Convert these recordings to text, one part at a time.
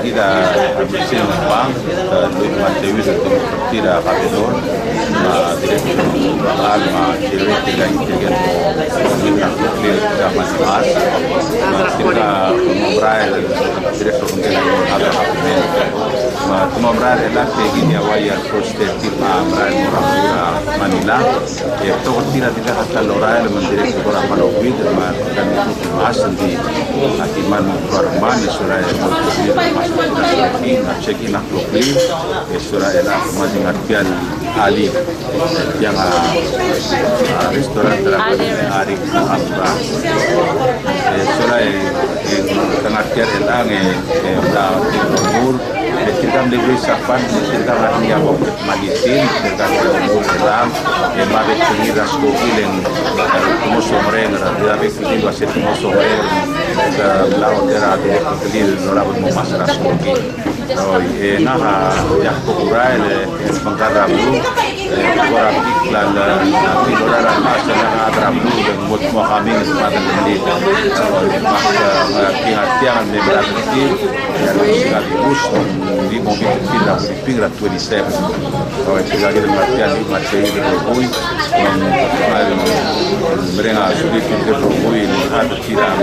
kita habisin bang untuk materi untuk tidak kabelor direktur lokal cewek tiga intigen kita clear kita masih kita ngobrol direktur untuk ada kabel ngobrol elah gini awal proses kita ngobrol Manila itu tidak hatta loral mendirektur orang Malawi dan masuk di akiman korban Surah ceki nak lokli Surah elah masih ngartian Ali yang restoran terakhir hari apa Surah ngartian elah umur kita lebih sapan kita hati yang medisin kita umur elah emabe kini rasko ilen como sombrero de kini wasit como sombrero la otra de kini no la vamos más rasko hoy naha ya popular el pangkara blue agora la filora más la adra blue de mut mohamin pada ini maka hatian de Brasil ya lo sekali bus di mobil kita pinggir 27 hoy kita lagi material hoy mereka sudah pinggir hoy ada tidak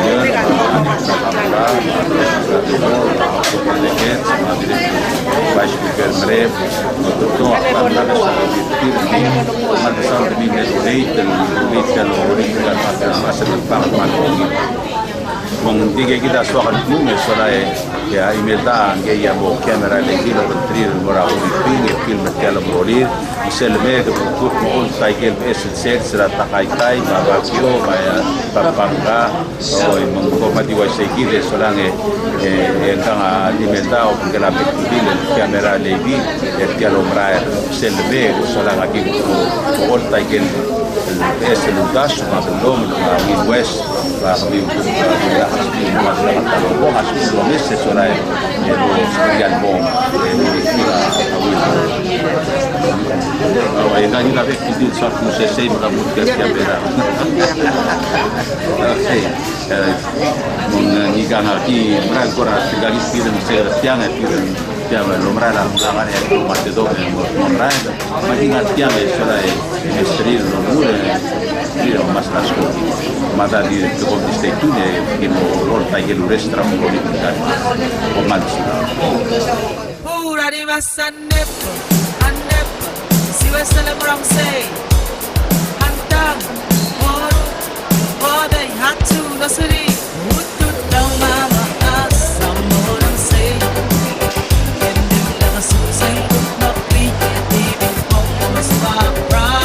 Amerika baixo de Vermelho, então a câmera está de Mong dige kita soal nume soalnya ya imeda nge ya bo kamera lagi lo bentril mora ping film tela morir selme de kut mo cycle es set serata kai babakio maya papanga oi mong ko mati wa sekide solange entanga imeda o ngela betudil kamera lagi tela mora selme solange ki ko cycle es lutas ma belum ma west va a abrir un meses sola el album una vez que dice que no se sabe la música que habrá ni gana aquí mereka korang tinggal di film tiang tiang lomra la mare el macedonio lomra ma ingat tiang sola estri lomure io mas nasco ma da di con queste tune che non fai che lo restra un po' di o manzi pura di masanep anep si we celebrate say antang more they had to the city would down mama some more than say and then let us say not be even on the spot right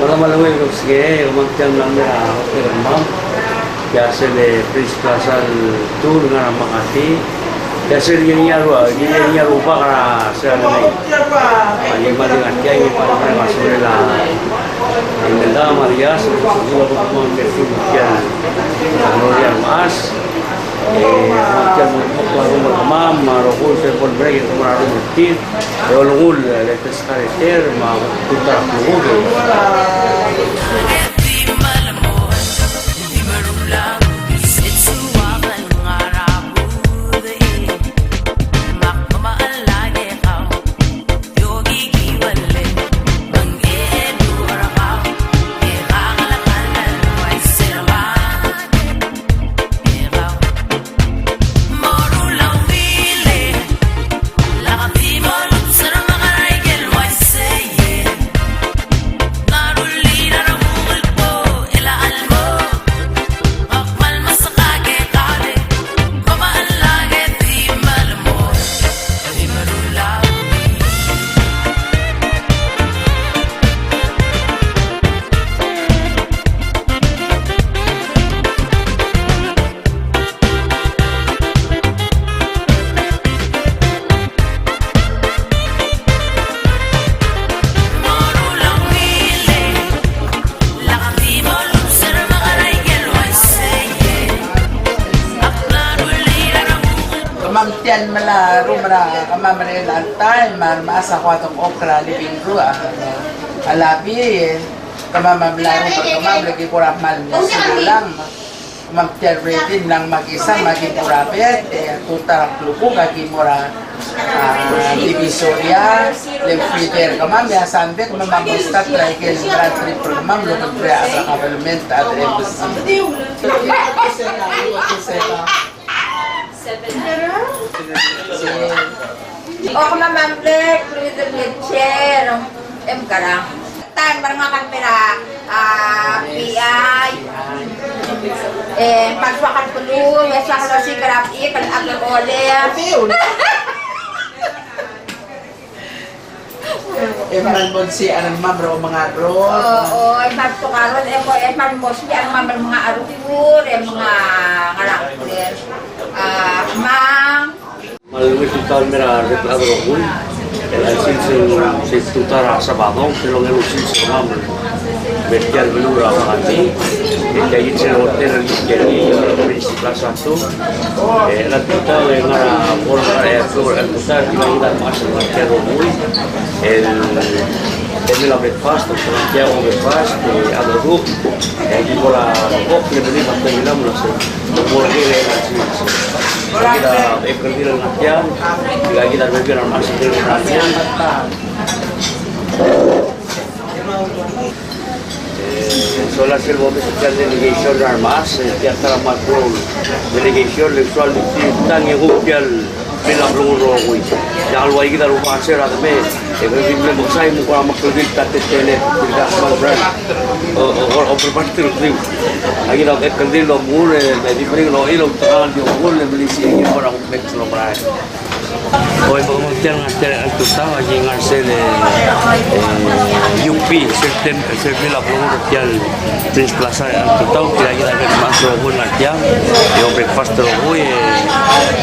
Wala malawin ko sige, umagtiyang lang na okay lang ma'am. Kaya sila Prince Plaza tour nga ng Makati. Kaya sila giniyaro pa ka sila na may malingat kaya yung parang maso nila. Ang ganda, Maria, sa mga mga perfum yan. Ano yan, maas. Umagtiyang mga ma'am, marokol, sepon break, ito mararong magkit. Kaya ulungul, letes kariter, mga kuntarak lungul. Di malamuhan, di marulang, isit suwakan ng arabuday. Makkamaalagi ka, yogi kiwale, ang edura ka, ikakalakan ay siraman. Ikaw, marulang wili, lakati mo, luksan ang mga raigel, why say it? Narulina ng bukol po, ilaan mo. Akmal masakage kale, mamaalage di malamot, di marulawi. Marulang wili, lakati mo, luksan ang mga raigel, why say it? Aklarulina ng bukol Kamamtian mala rumra kamamaril antay masa ko atong okra living room alabi kamamamla rumra kamamlagi ko ramal lang kamamtian retin lang mag-isa magipurapet tutarap lupo kagimura divisoria lemfrider kamam ya sanbe kamamamusta trigel brad triple kamam lupag pre asa kabalment at embassy O kumamamlek, fluido leche, karang. Tan, barang akan pera, PI, pagsuakan pulu, suakan si karapi, kan agak oleh. Eman mo si anang mabro mga bro. Oo, pagsukaron, eman mo si ang mga arupur, mga ngarakter, mang, Maluwit yung kamera reklamo ko. Kaya since tutara sa bagong, silong yung since ma'am. Medial belura makati. Kaya yun sila hotel ng Jadi Prince Plaza 2. Nagpunta yung nga former airtour. Nagpunta, kita masang magkero mo. Kami lang breakfast, kaya ako breakfast, agad hook. Kaya hindi ko lang hook, nabali basta nila mo lang sa tumulong nila kita pergi dengan jam, jika kita pergi dengan masih dengan jam. Solar cell water social delegation armas, tiap tara makro delegation leksual di tangi hukyal bilang rongoi. Jangan lupa kita lupa answer atau me. Kalau kita maksai muka maklubin tatet tenet tidak small brand. Or pasti terus. Lagi lo kendil lo mule, jadi beri lo ilo tangan di mule beli sih orang mek lo berai. Hoy pagmutian ngater ang tutaw ay ngarsel UP certain la promotial Prince Plaza ang tutaw kira-kira kan masuk pun ngadjam yung breakfast ro hoy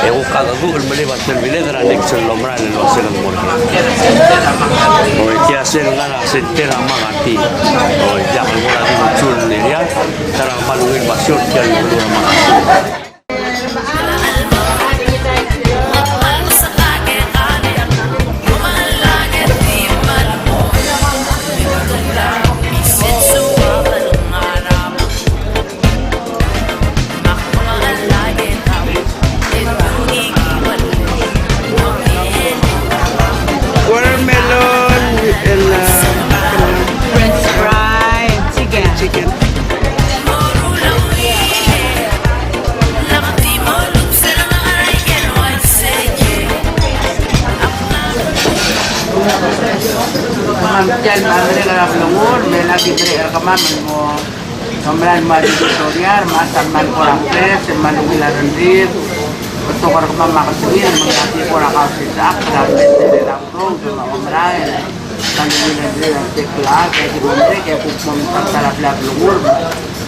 eu kagagu beli batel bile dara next lo mra lo selang mor hoy kya sel ngana senter amagati hoy jangan mula di muncul ya tara maluin basur kya lu amagati Mamtian mamre garap lungur mela kitre kamaman mo kamran ma di tutorial masan man kurang pres man wilaran dir betul kor kamama kasuin mengati kurang kausisak dan dari laptop sama kamrai kanina ang tekla, kaya si Mondre, kaya pupuntang talablab lungur.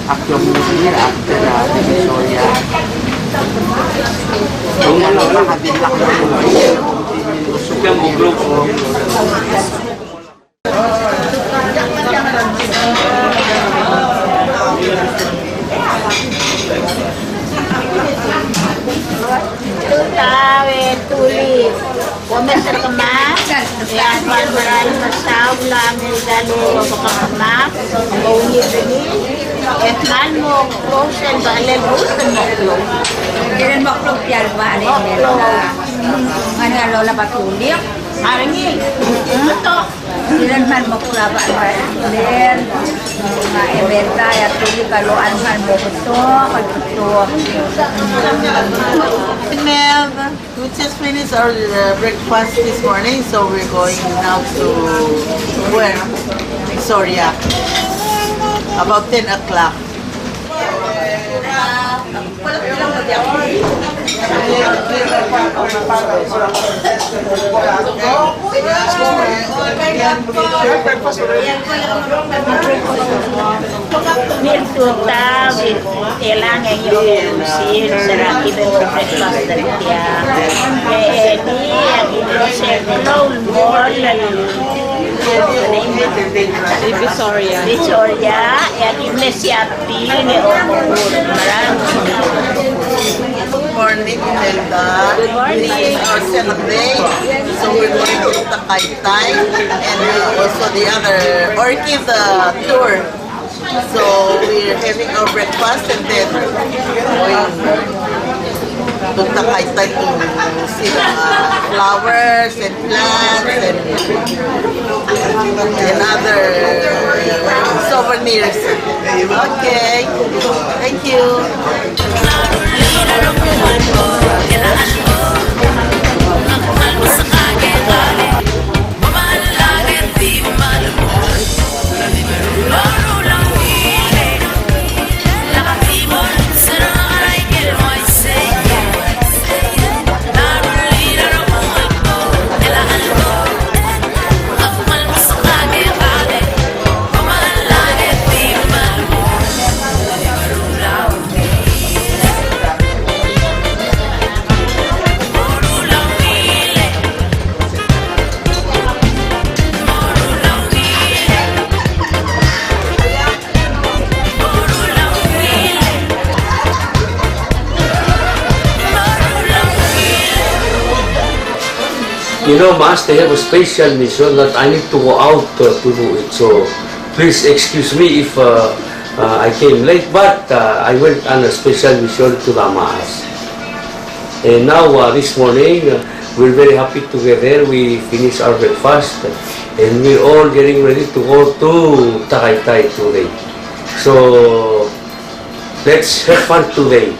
Akyong musir, after Divisoria. Kung ano, nakadilak na lungur. Yang buglok. Tawid, tulis. Komentar ka ma. Yan, maral masaw lang. Dalo ka ma. Mauni dali. Et man mo, closer ba? Alel gusto mo klog. Kailan maklog yan ba? Ano lola patulik? Maringi. Ito. Kailan man makulaba Len? Mga eventa, at tulik kaloan man mo ito. Mel, we just finished our breakfast this morning, so we're going now to where? Victoria. About 10 o'clock. Nito tawid. Kailangan yung usin. Sarap ibang breakfast na niya. Eh, di, ang inosir nilong mall. Victoria. Victoria. Ang iglesia Pi ni Omor. Maraming. Good morning, Imelda. Good morning. This is our second day. So we're going to Takaytay and also the other Orchid tour. So we're having our breakfast and then going to Takaytay to see the flowers and plants and other souvenirs. Okay, thank you. You know, Mas, they have a special mission that I need to go out to do it. So please excuse me if I came late, but I went on a special mission to Lamas. And now, this morning, we're very happy together. We finished our breakfast and we're all getting ready to go to Takaytay today. So let's have fun today.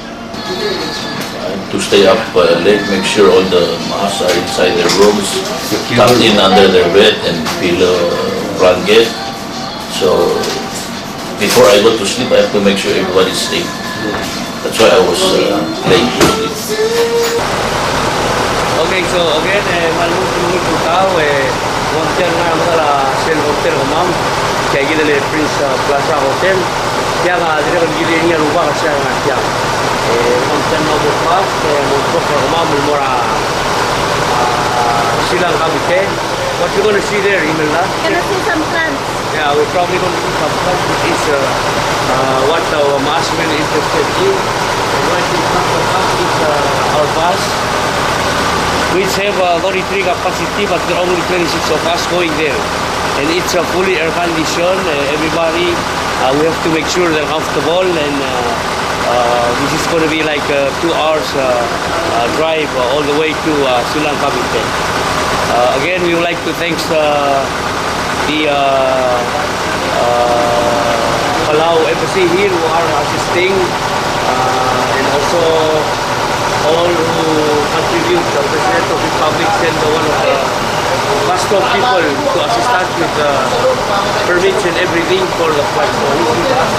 To stay up late, make sure all the masks are inside their rooms, tucked in under their bed and pillow blanket. So before I go to sleep, I have to make sure everybody's safe. That's why I was late to sleep. Okay, so again, malulungkot po tao, hotel nga mga Shell Hotel ko ma'am, kaya gila le Prince Plaza Hotel, kaya nga, dire ko gila niya lupa kasi nga siya. Hotel na po pa, kaya mungkot ko ma'am, mura silang Cavite. What you gonna see there, Imelda? Gonna see some plants. Yeah, we're probably going to see some plants, which is what our mass men interested in. And right in front of us is our bus, which have 33 capacity, but there are only 26 of us going there. And it's fully air conditioned. Everybody, we have to make sure they're comfortable. And this is going to be like 2 hours drive all the way to Silang Cavite. Again, we would like to thank the Palau Embassy here who are assisting, and also all who contribute. The President of the Republic sent one of the vast of people to assist us with permits and everything for the flight. So we give us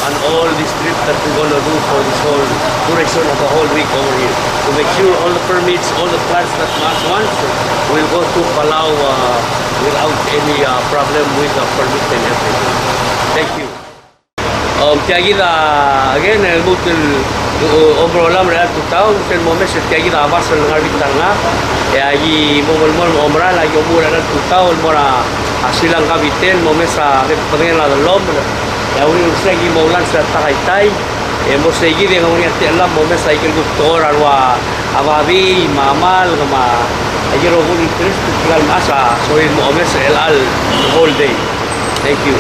on all this trip that we're going to do for this whole duration of the whole week over here. To make sure all the permits, all the flights that Mas wants, we'll go to Palau without any problem with the permit and everything. Thank you. Tiagi da again el mutul obrolam real tutau sen momes tiagi da basal ngarbi tanga ya agi momol omra la yo mura real tutau mora asilang kabitel momesa ke pengen la lom ya uri segi molan sa tai mo segi de ngoni atela momesa ikil doktor arwa ababi mamal kama ajiro guni tres tugal masa so el momes el al whole day. Thank you.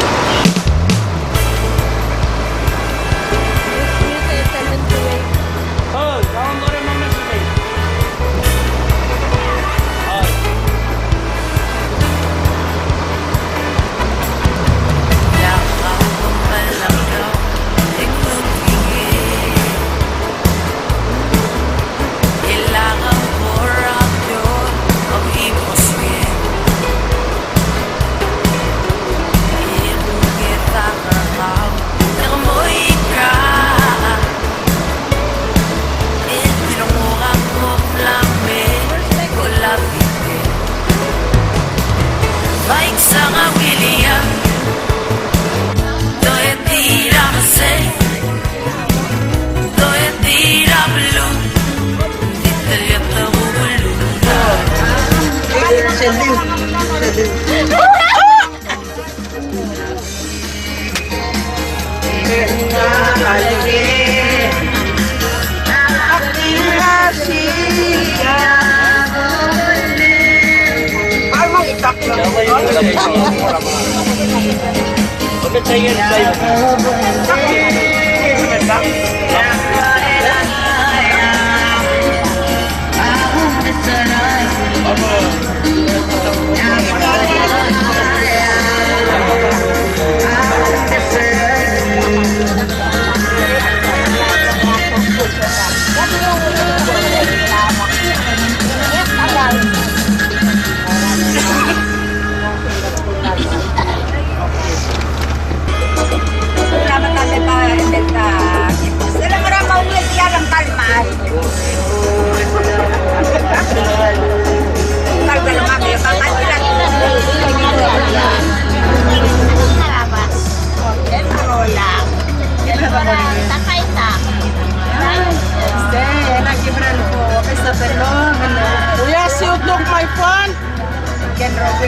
Yes, you took my phone.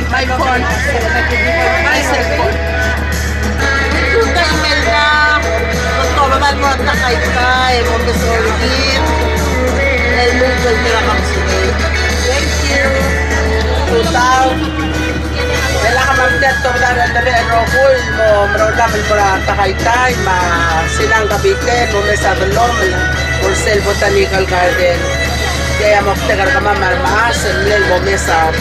My phone. My cell phone. Tuta email na. Magkabaman mo at nakay-kay. Mga solid. Nalulungkol nila kami sige. Thank you. Tutaw. Wala ka magdento na nandali ang rokul mo. Maramdaman ko na takay-tay. Silang kabitin. Mumesa belong. Ursel Botanical Garden. Kaya magtagal ka mamarmaas. Nilil mumesa.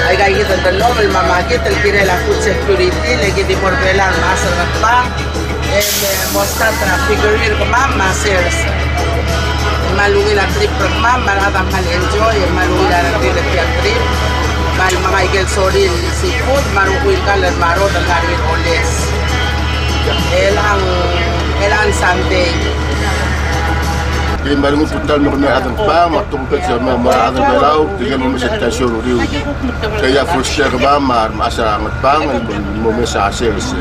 Ay kaya kita belong. Mamagit. Alpire la food security. Lagi di morbela. Maasal na pa. And mostra figurir ko masers. Malungi na trip ko maratang enjoy. Malungi na trip. Mal mga igel soril seafood, marukuil ka lang maro ng garin oles. Elang Sunday. Kaya baru putar mo kami atang pa, matungkol sa mga atang balaw, tignan mo sa tasyon uriw. Kaya first year ka ba, maasa angat pa, mo sa sales.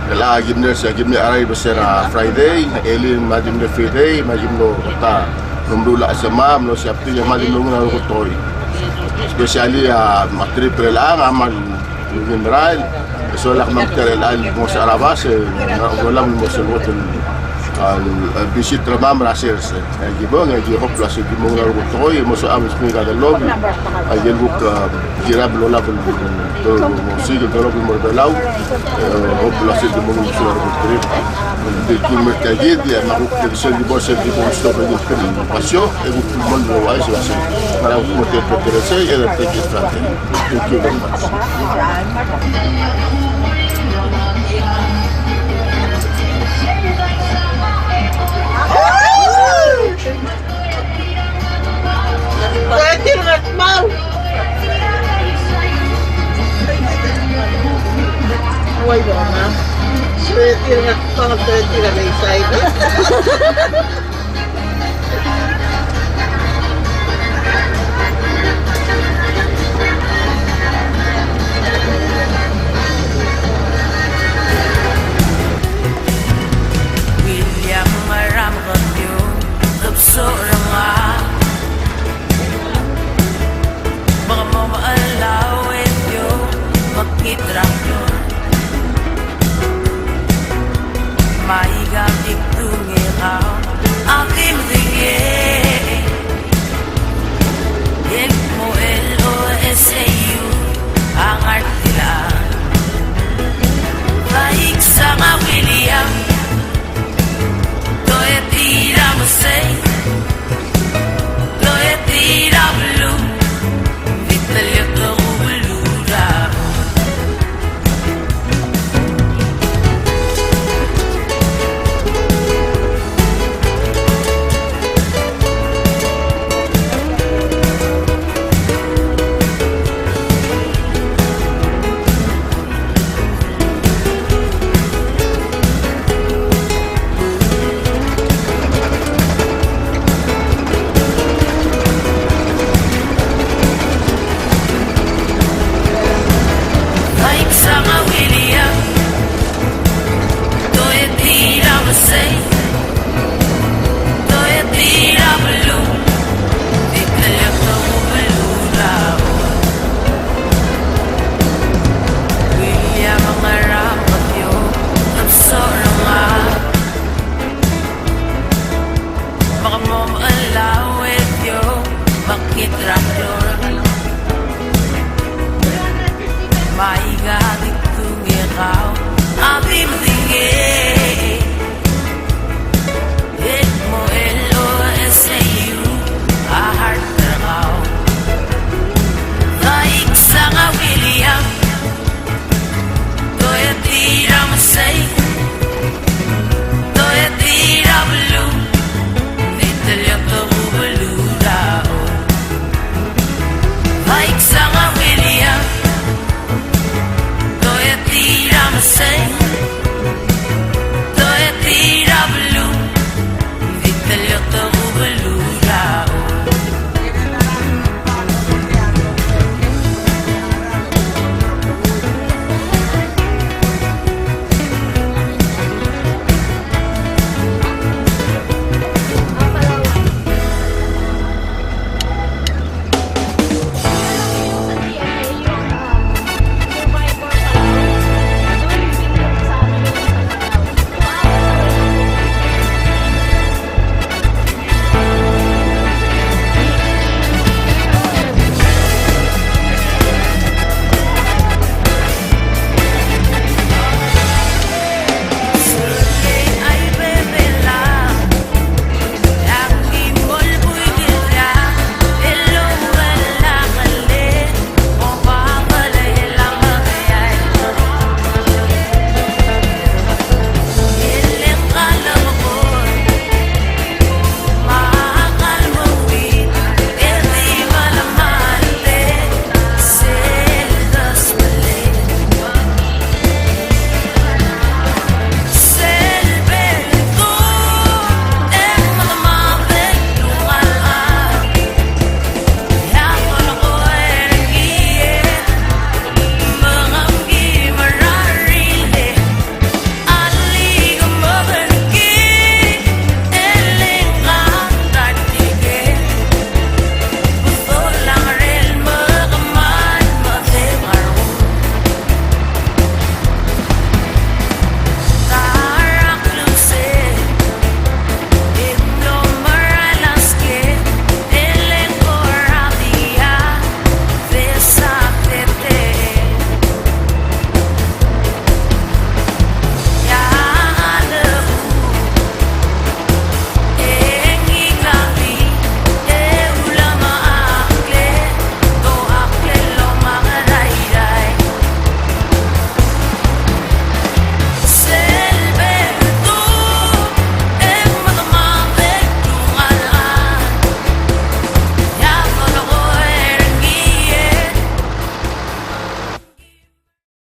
Kala gimner sa gimner aray ba sa Friday, elin majim na Friday, majim no ta. Rumdula sa mam no sa apti majim no na rutoy. Especially matrip lang amal mineral. So lak magterel mo sa arabas, wala mo sa hotel. Visit ramam rasers gibong giho plus gibong na rutoy mo sa amis mi kada log ay gelbuk girab lola bul to mo sigil to log mo belaw ho plus gibong sa rutoy de kimer tagid ya makuk de sel gibong sel gibong stop de kri pasyo e bu mon lo ay so sa para mo te preterese e de te strate thank you very much. Pwede rat mau. Retira na, pang retira na inside.